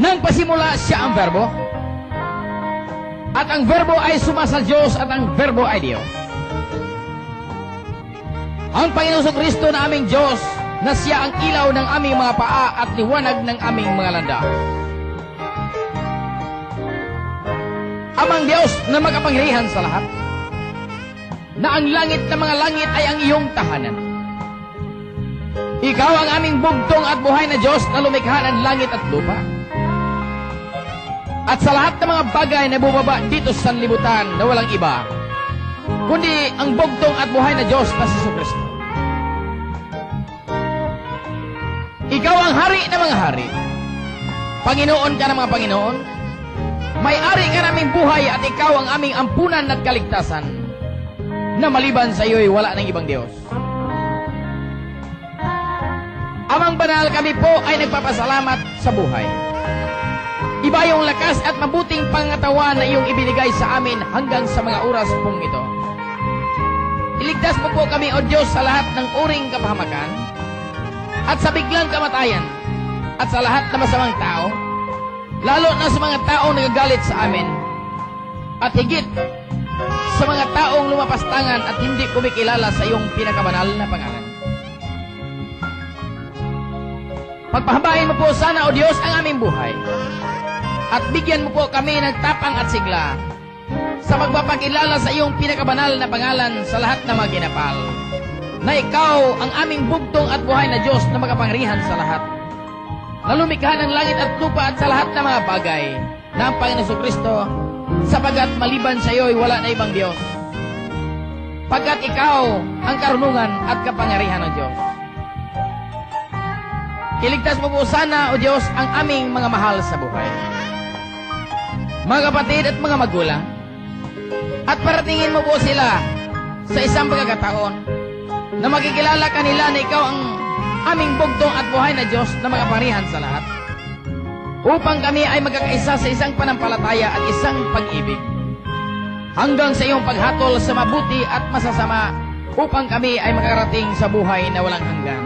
Nang pasimula siya ang verbo, at ang verbo ay sumasa Diyos, at ang verbo ay Diyos. Ang Panginoong Kristo na aming Diyos, na siya ang ilaw ng aming mga paa at liwanag ng aming mga landas. Amang Diyos na makapangyarihan sa lahat, na ang langit na mga langit ay ang iyong tahanan. Ikaw ang aming bugtong at buhay na Diyos na lumikha ng langit at lupa. At sa lahat ng mga bagay na bumaba dito sa sanlibutan na walang iba, kundi ang bugtong at buhay na Diyos na si Jesucristo. Ikaw ang hari ng mga hari. Panginoon ka ng mga Panginoon. May-ari ka naming buhay at ikaw ang aming ampunan at kaligtasan, na maliban sa iyo'y wala ng ibang Diyos. Amang banal, kami po ay nagpapasalamat sa buhay. Iba yung lakas at mabuting pangatawan na iyong ibinigay sa amin hanggang sa mga oras pong ito. Iligtas mo po kami, O Diyos, sa lahat ng uring kapahamakan at sa biglang kamatayan at sa lahat na masamang tao, lalo na sa mga taong nagagalit sa amin, at higit sa mga taong lumapastangan at hindi kumikilala sa iyong pinakabanal na pangalan. Pagpahabain mo po sana, O Diyos, ang aming buhay, at bigyan mo po kami ng tapang at sigla sa magpapakilala sa iyong pinakabanal na pangalan sa lahat ng mga ginapal, na ikaw ang aming bugtong at buhay na Diyos na makapangyarihan sa lahat, na lumikha ng langit at lupa at sa lahat ng mga bagay, na ang Panginoon Jesucristo, sapagat maliban sa iyo'y wala na ibang Diyos, pagkat ikaw ang karunungan at kapangyarihan ng Diyos. Iligtas mo po sana, O Diyos, ang aming mga mahal sa buhay, mga kapatid at mga magulang, at paratingin mo po sila sa isang pagkakataon na makikilala kanila na ikaw ang aming bugtong at buhay na Diyos na makapangyarihan sa lahat, upang kami ay magkakaisa sa isang panampalataya at isang pag-ibig, hanggang sa iyong paghatol sa mabuti at masasama, upang kami ay makarating sa buhay na walang hanggan.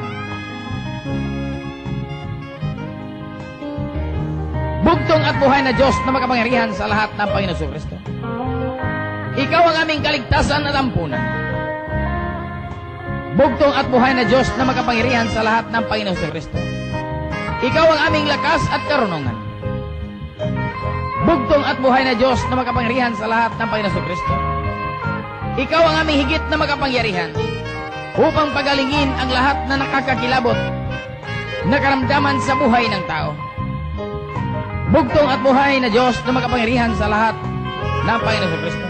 Bugtong at buhay na Diyos na makapangyarihan sa lahat ng Panginoon Jesucristo, ikaw ang aming kaligtasan at ampunan. Bugtong at buhay na Diyos na makapangyarihan sa lahat ng Panginoon Jesucristo, ikaw ang aming lakas at karunungan. Bugtong at buhay na Diyos na makapangyarihan sa lahat ng Panginoon Jesucristo, ikaw ang aming higit na makapangyarihan upang pagalingin ang lahat na nakakakilabot na karamdaman sa buhay ng tao. Bugtong at buhay na Diyos na makapangyarihan sa lahat ng Panginoon Jesucristo,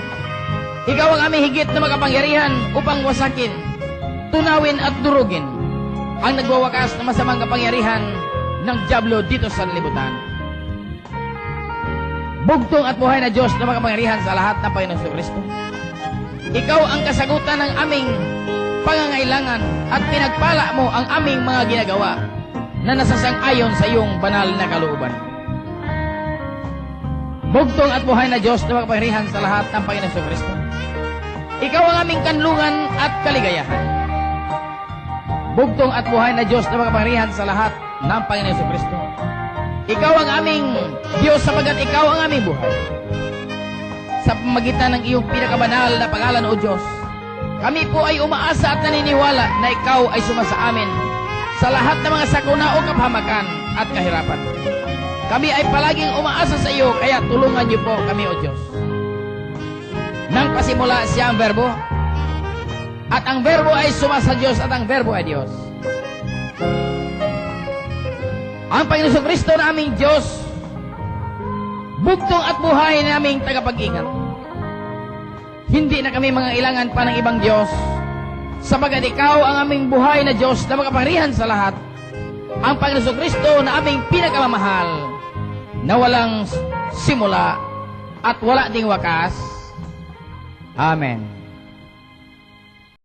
ikaw ang aming higit na makapangyarihan upang wasakin, tunawin at durugin ang nagwawakas na masamang kapangyarihan ng dyablo dito sa libutan. Bugtong at buhay na Diyos na makapangyarihan sa lahat ng Panginoon Jesucristo, ikaw ang kasagutan ng aming pangangailangan at pinagpala mo ang aming mga ginagawa na nasasang-ayon sa iyong banal na kalooban. Bugtong at buhay na Diyos na makapangyarihan sa lahat ng Panginoon Jesucristo, ikaw ang aming kanlungan at kaligayahan. Bugtong at buhay na Diyos na makapangyarihan sa lahat ng Panginoon Jesucristo, ikaw ang aming Diyos, sapagat ikaw ang aming buhay. Sa pamagitan ng iyong pinakabanal na pangalan, O Diyos, kami po ay umaasa at naniniwala na ikaw ay sumasa amin sa lahat ng mga sakuna o kapahamakan at kahirapan. Kami ay palaging umaasa sa iyo, kaya tulungan niyo po kami, O Diyos. Nang pasimula siya ang verbo, at ang verbo ay sumasa Diyos, at ang verbo ay Diyos. Ang Panginoon Jesucristo na aming Diyos, bugtong at buhay na aming tagapag-ingat. Hindi na kami mangailangan pa ng ibang Diyos, sapagat ikaw ang aming buhay na Diyos na makapangyarihan sa lahat, ang Panginoon Jesucristo na aming pinakamamahal, na walang simula at wala ding wakas. Amen.